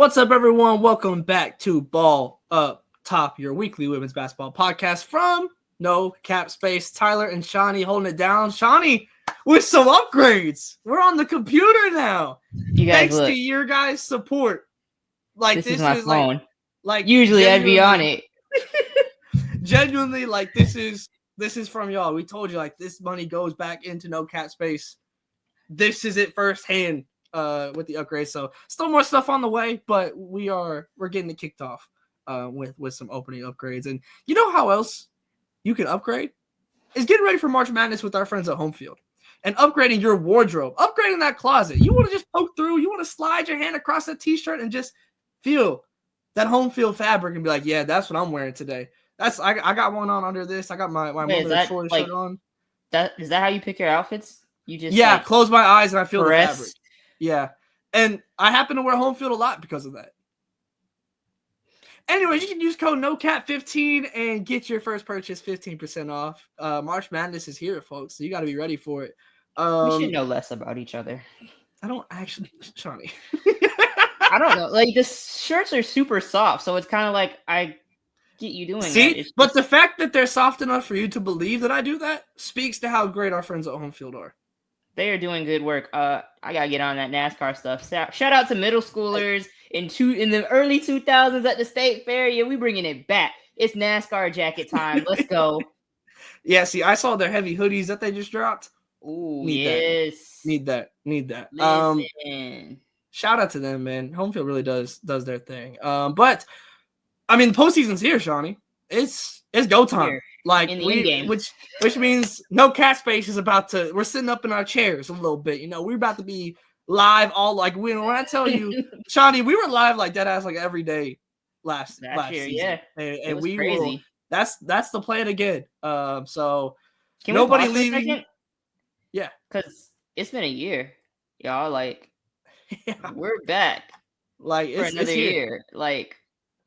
What's up, everyone? Welcome back to Ball Up Top, your weekly women's basketball podcast from No Cap Space. Tyler and Shawnee holding it down. Shawnee with some upgrades. We're on the computer now. You guys Thanks look. to your guys' support. Like this is my phone. Like usually I'd be on it. Genuinely, like this is from y'all. We told you like this money goes back into No Cap Space. This is it firsthand. With the upgrades, so still more stuff on the way, but we're getting it kicked off with some opening upgrades. And you know how else you can upgrade is getting ready for March Madness with our friends at Home Field and upgrading your wardrobe, upgrading that closet. You want to just poke through, you want to slide your hand across that t-shirt and just feel that Home Field fabric and be like, yeah, that's what I'm wearing today. I got one on under this. I got my mother short shirt on. Is that how you pick your outfits? You just close my eyes and I feel the fabric. Yeah, and I happen to wear Home Field a lot because of that. Anyways, you can use code NOCAP15 and get your first purchase 15% off. March Madness is here, folks, so you got to be ready for it. We should know less about each other. I don't actually, Shawnee. I don't know. Like, the shirts are super soft, so it's kind of like I get you doing that. But the fact that they're soft enough for you to believe that I do that speaks to how great our friends at Home Field are. They are doing good work. I gotta get on that NASCAR stuff. Shout out to middle schoolers in the early 2000s at the state fair. Yeah, we bringing it back. It's NASCAR jacket time. Let's go. Yeah, see, I saw their heavy hoodies that they just dropped. Ooh, yes. Need that. Listen. Shout out to them, man. Home Field really does their thing. But I mean, the postseason's here, Shawnee. It's go time. Here. Like game. which means No Cat Space is about to. We're sitting up in our chairs a little bit. You know, we're about to be live all like when I tell you, Shawnee, we were live like that ass like every day last year. Yeah, and we crazy. That's the plan again. So can nobody we leaving. Yeah, because it's been a year, y'all. Like, we're back. Like for another year. Like,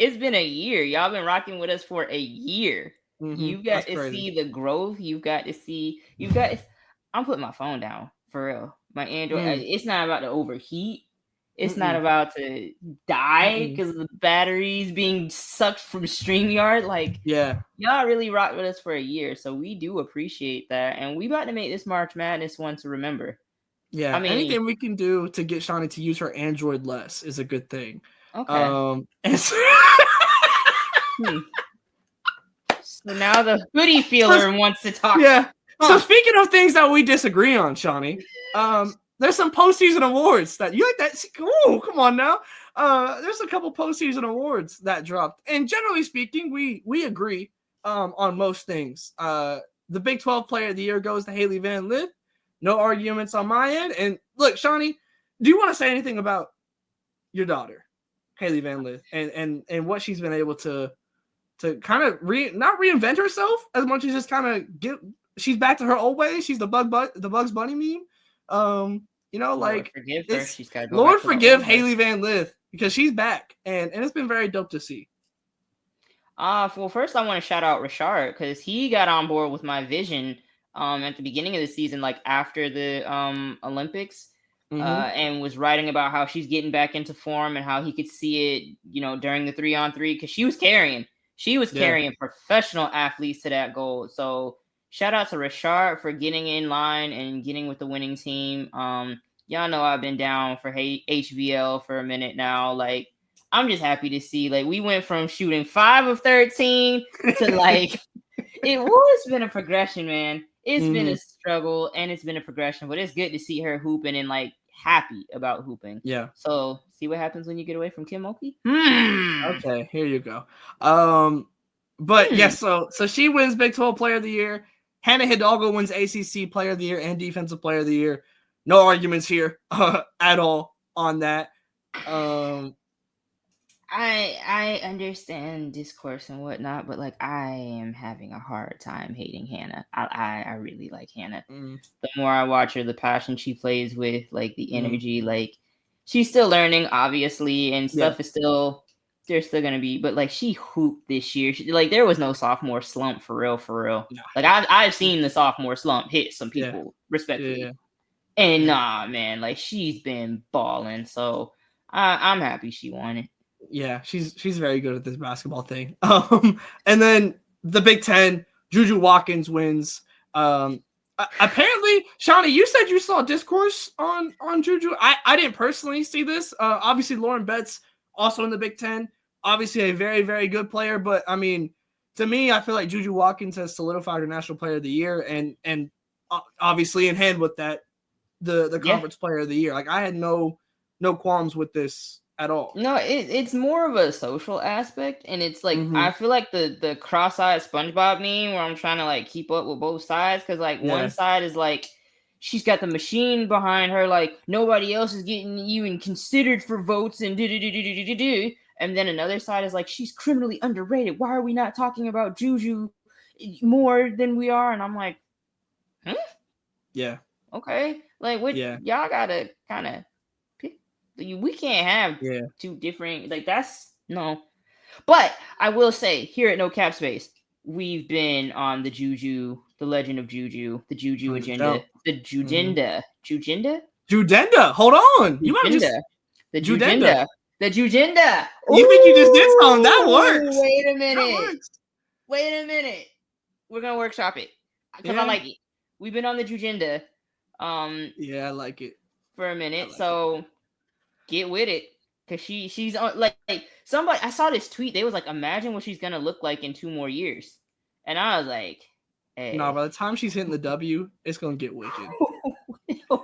it's been a year. Y'all been rocking with us for a year. Mm-hmm. You've got to see the growth. I'm putting my phone down for real. My Android. It's not about to overheat. It's not about to die because of the batteries being sucked from StreamYard. Like, y'all really rocked with us for a year, so we do appreciate that. And we about to make this March Madness one to remember. Yeah, I mean, anything we can do to get Shawnee to use her Android less is a good thing. Okay. So now the hoodie feeler wants to talk. Yeah. So speaking of things that we disagree on, Shawnee, there's some postseason awards that you like that. Oh, come on now. There's a couple postseason awards that dropped, and generally speaking, we agree on most things. The Big 12 Player of the Year goes to Haley Van Lith. No arguments on my end. And look, Shawnee, do you want to say anything about your daughter, Haley Van Lith, and what she's been able to kind of not reinvent herself as much as just kind of she's back to her old ways. She's the Bugs Bunny meme. You know, like Lord forgive Haley Van Lith because she's back and it's been very dope to see. Well, first I want to shout out Richard because he got on board with my vision at the beginning of the season, like after the Olympics. And was writing about how she's getting back into form and how he could see it, you know, during the 3-on-3 because she was carrying professional athletes to that goal. So shout out to Richard for getting in line and getting with the winning team. Y'all know I've been down for HVL for a minute now. Like, I'm just happy to see, like, we went from shooting 5 of 13 to like, it's been a progression, man. It's been a struggle and it's been a progression, but it's good to see her hooping and like happy about hooping. Yeah. So see what happens when you get away from Kim Mulkey? Okay, here you go. But yes, so she wins Big 12 Player of the Year. Hannah Hidalgo wins ACC Player of the Year and Defensive Player of the Year. No arguments here at all on that. I understand discourse and whatnot, but like I am having a hard time hating Hannah. I really like Hannah. The more I watch her, the passion she plays with, like the energy, like she's still learning, obviously, and stuff is still there's still gonna be, but like she hooped this year. Like there was no sophomore slump for real. No. Like I've seen the sophomore slump hit some people respectfully, and nah, man, like she's been balling. So I'm happy she won it. Yeah, she's very good at this basketball thing. And then the Big Ten, Juju Watkins wins. Apparently, Shawnee, you said you saw discourse on Juju. I didn't personally see this. Obviously, Lauren Betts also in the Big Ten. Obviously, a very, very good player. But I mean, to me, I feel like Juju Watkins has solidified her National Player of the Year, and obviously in hand with that, the Conference Player of the Year. Like I had no qualms with this at all. No, it's more of a social aspect, and it's like I feel like the cross-eyed SpongeBob meme where I'm trying to like keep up with both sides, because like one side is like she's got the machine behind her, like nobody else is getting even considered for votes and do, and then another side is like she's criminally underrated. Why are we not talking about Juju more than we are? And I'm like, okay, like what y'all gotta kind of. We can't have two different, like that's no. But I will say here at No Cap Space, we've been on the Juju, the legend of Juju, the Juju agenda, the Jujenda. Judenda. Hold on. You might just the Judenda. The Jujenda. You think you just did something? That works. Wait a minute. We're gonna workshop it because I like it. We've been on the Jujenda. Yeah, I like it for a minute. So get with it, because she's on like somebody. I saw this tweet. They was like, imagine what she's gonna look like in 2 more years, and I was like, hey. No, by the time she's hitting the W, it's gonna get wicked.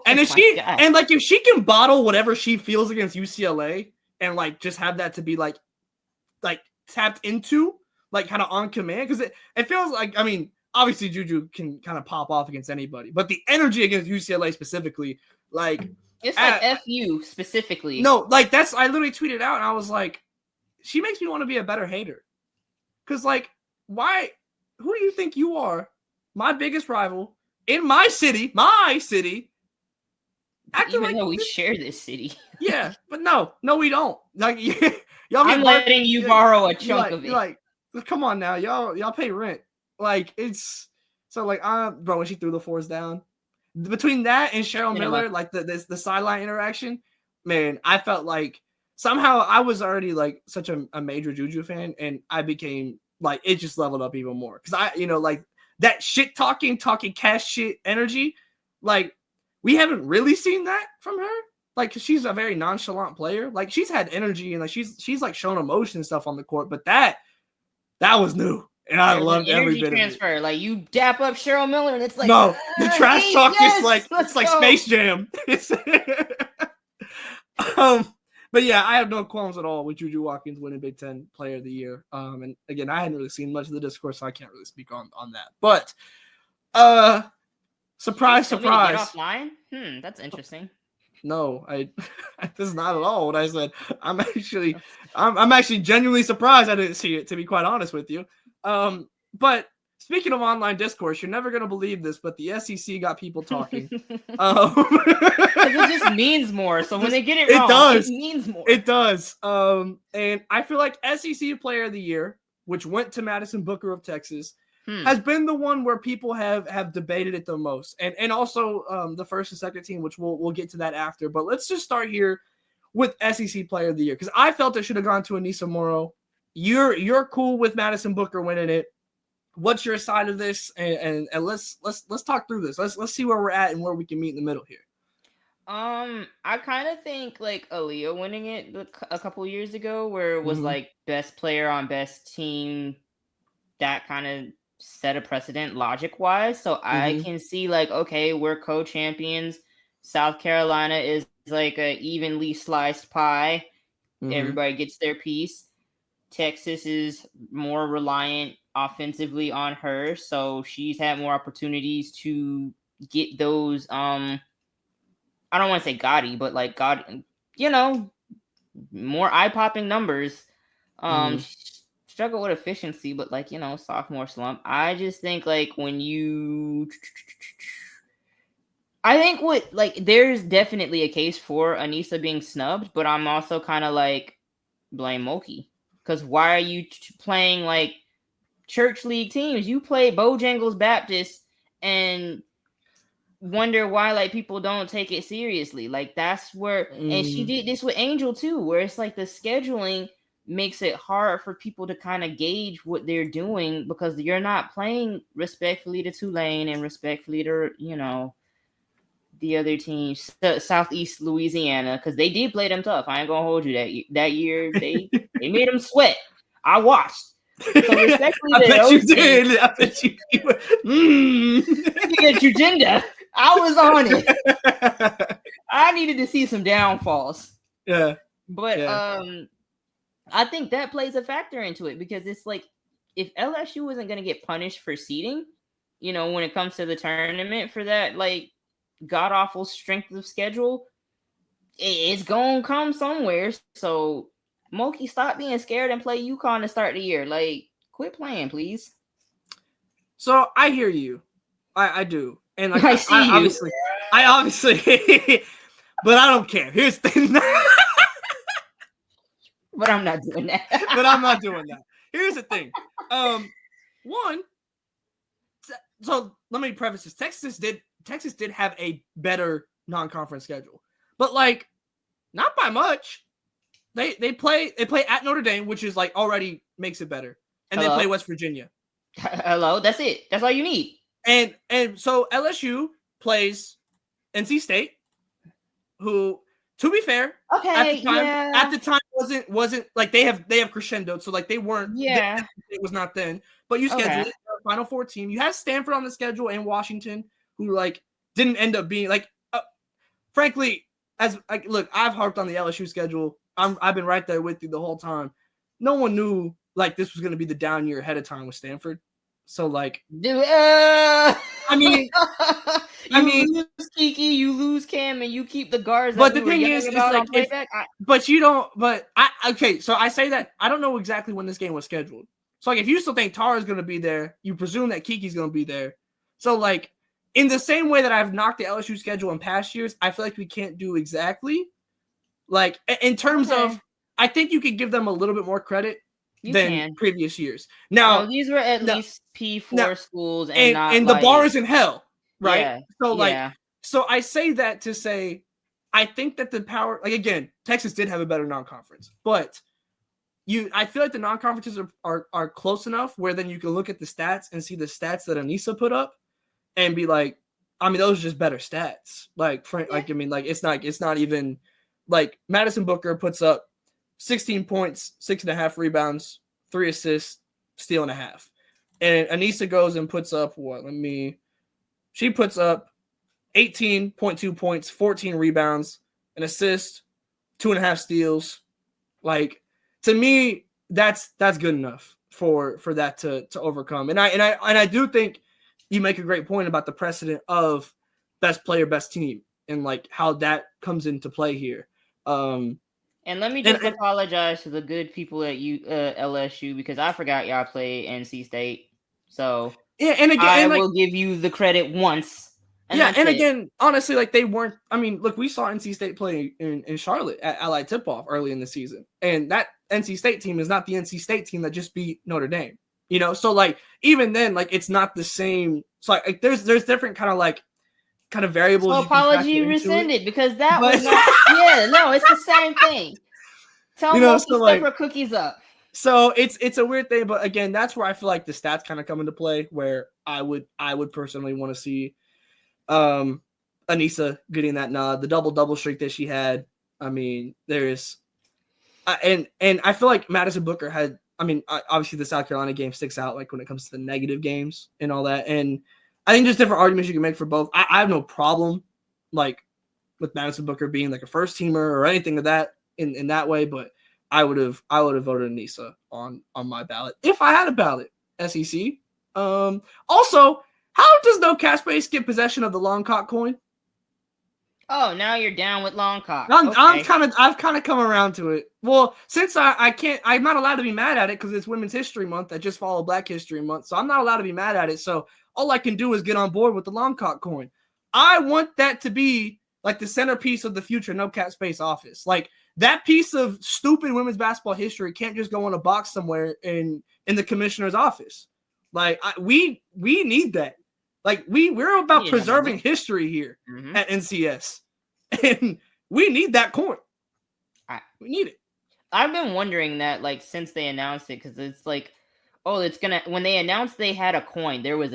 And if if she can bottle whatever she feels against UCLA and like just have that to be like tapped into, like kind of on command, because it feels like, I mean, obviously Juju can kind of pop off against anybody, but the energy against UCLA specifically, like it's like FU specifically. No, like I literally tweeted out and I was like, she makes me want to be a better hater. Because like, why? Who do you think you are? My biggest rival in my city. Acting even like though we share this city. Yeah, but no, we don't. Like y'all. I'm letting you borrow a chunk of it. Like, come on now, y'all pay rent. Like it's so like bro, when she threw the fours down, between that and Cheryl Miller, like the sideline interaction, man, I felt like somehow I was already like such a major Juju fan, and I became like, it just leveled up even more because I, like that shit talking cash shit energy, like we haven't really seen that from her. Like, cause she's a very nonchalant player. Like she's had energy and like she's like shown emotion and stuff on the court, but that was new. And I loved every bit transfer. of it. Like you dap up Cheryl Miller, and it's like no, the trash talk is like it's like Space Jam. But yeah, I have no qualms at all with Juju Watkins winning Big Ten Player of the Year. And again, I hadn't really seen much of the discourse, so I can't really speak on that. But surprise. Get offline? That's interesting. No, this is not at all what I said. I'm actually genuinely surprised I didn't see it, to be quite honest with you. But speaking of online discourse, you're never gonna believe this, but the SEC got people talking. It just means more. So when they get it wrong, it means more. It does. And I feel like SEC Player of the Year, which went to Madison Booker of Texas, has been the one where people have debated it the most, and also the first and second team, which we'll get to that after. But let's just start here with SEC Player of the Year, because I felt it should have gone to Anissa Morrow. You're cool with Madison Booker winning it. What's your side of this? And let's talk through this. Let's see where we're at and where we can meet in the middle here. I kind of think like Aaliyah winning it a couple years ago, where it was like best player on best team, that kind of set a precedent logic wise. So I can see like, okay, we're co-champions. South Carolina is like a evenly sliced pie. Everybody gets their piece. Texas is more reliant offensively on her, so she's had more opportunities to get those I don't want to say gaudy, but like more eye-popping numbers. Struggle with efficiency, but like, sophomore slump. I just think like I think there's definitely a case for Anissa being snubbed, but I'm also kind of like blame Moki. Because why are you playing like church league teams? You play Bojangles Baptist, and wonder why like people don't take it seriously. Like that's where, and she did this with Angel too, where it's like the scheduling makes it hard for people to kind of gauge what they're doing because you're not playing respectfully to Tulane and respectfully to, you know, the other team, Southeast Louisiana, because they did play them tough. I ain't gonna hold you that year. They made them sweat. I watched. So respectfully, I bet you did. I bet you. Looking at Jujinda, I was on it. I needed to see some downfalls. Yeah, but I think that plays a factor into it because it's like if LSU isn't going to get punished for seeding, you know, when it comes to the tournament for that like god awful strength of schedule, it's gonna come somewhere. So Moki, stop being scared and play UConn to start the year. Like, quit playing, please. So I hear you, I do, and like I see you. I obviously, but I don't care. Here's the thing. But I'm not doing that. Here's the thing. One. So let me preface this. Texas did have a better non-conference schedule, but like not by much. They play at Notre Dame, which is like already makes it better, and then play West Virginia. Hello, that's it. That's all you need. And so LSU plays NC State, who, to be fair, at the time wasn't like they have crescendoed, so like they weren't. Yeah, it was not then. But you scheduled it Final Four team. You had Stanford on the schedule and Washington, who like didn't end up being like. Frankly, look, I've harped on the LSU schedule. I've been right there with you the whole time. No one knew like this was going to be the down year ahead of time with Stanford. So like, I mean, lose Kiki, you lose Cam, and you keep the guards. But the thing is like, but you don't. But okay. So I say that I don't know exactly when this game was scheduled. So like, if you still think Tara is going to be there, you presume that Kiki's going to be there. So like, in the same way that I've knocked the LSU schedule in past years, I feel like we can't do exactly. Like in terms of, I think you could give them a little bit more credit than previous years. Now these were at least P4 schools, and the bar is in hell, right? Yeah, so so I say that to say, I think that the power, like again, Texas did have a better non-conference, but I feel like the non-conferences are close enough where then you can look at the stats and see the stats that Anissa put up, and be like, I mean, those are just better stats. Like, like I mean, like it's not even. Like Madison Booker puts up 16 points, 6.5 rebounds, 3 assists, steal and a half. And Anissa goes and puts up she puts up 18.2 points, 14 rebounds, an assist, 2.5 steals. Like, to me, that's good enough for that to overcome. And I do think you make a great point about the precedent of best player, best team, and like how that comes into play here. And let me just apologize to the good people at LSU because I forgot y'all play NC State. So and again, I will give you the credit once. Again, honestly, like they weren't. I mean, look, we saw NC State play in Charlotte at Allied Tip-Off early in the season, and that NC State team is not the NC State team that just beat Notre Dame. You know, so like even then, like it's not the same. So like there's different kind of variables. So apology rescinded because that was not. Yeah, no, it's the same thing. Tell me to step her cookies up. So it's a weird thing, but again, that's where I feel like the stats kind of come into play. Where I would personally want to see Anissa getting that nod, the double streak that she had. I mean, there's and I feel like Madison Booker had. I mean, obviously the South Carolina game sticks out like when it comes to the negative games and all that, and I think there's different arguments you can make for both. I have no problem like with Madison Booker being like a first teamer or anything of that in that way, but I would have voted Anissa on my ballot if I had a ballot. SEC. Also, how does No Cap Space get possession of the long cock coin? Oh, now you're down with long cock. I've kind of come around to it. Well, since I'm not allowed to be mad at it because it's Women's History Month. I just followed Black History Month, so I'm not allowed to be mad at it. So all I can do is get on board with the long cock coin. I want that to be like the centerpiece of the future No Cap Space office. Like that piece of stupid women's basketball history can't just go in a box somewhere in the commissioner's office. Like we need that. Like we're about Yeah, preserving history here at NCS, and we need that coin. We need it. I've been wondering that, like, since they announced it, because it's like, oh, it's gonna. When they announced they had a coin, there was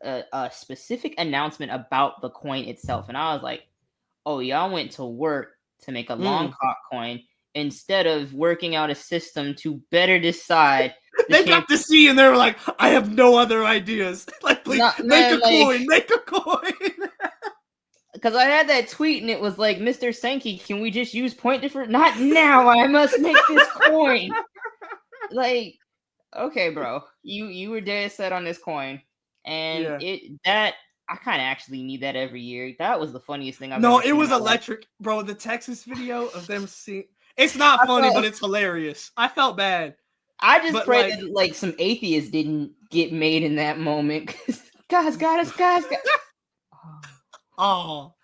a specific announcement about the coin itself, and I was like, oh, y'all went to work to make a long cock coin instead of working out a system to better decide. They got to see, and they were like, I have no other ideas. Like, please, make a coin. Because I had that tweet, and it was like, Mr. Sankey, can we just use point difference? Not now. I must make this coin. Like, okay, bro, you were dead set on this coin, and I kind of actually need that every year. That was the funniest thing I've ever seen. No, it was electric, bro. The Texas video of them seeing. It's not funny, but it's hilarious. I felt bad. I just pray that like some atheists didn't get made in that moment. Guys. Oh,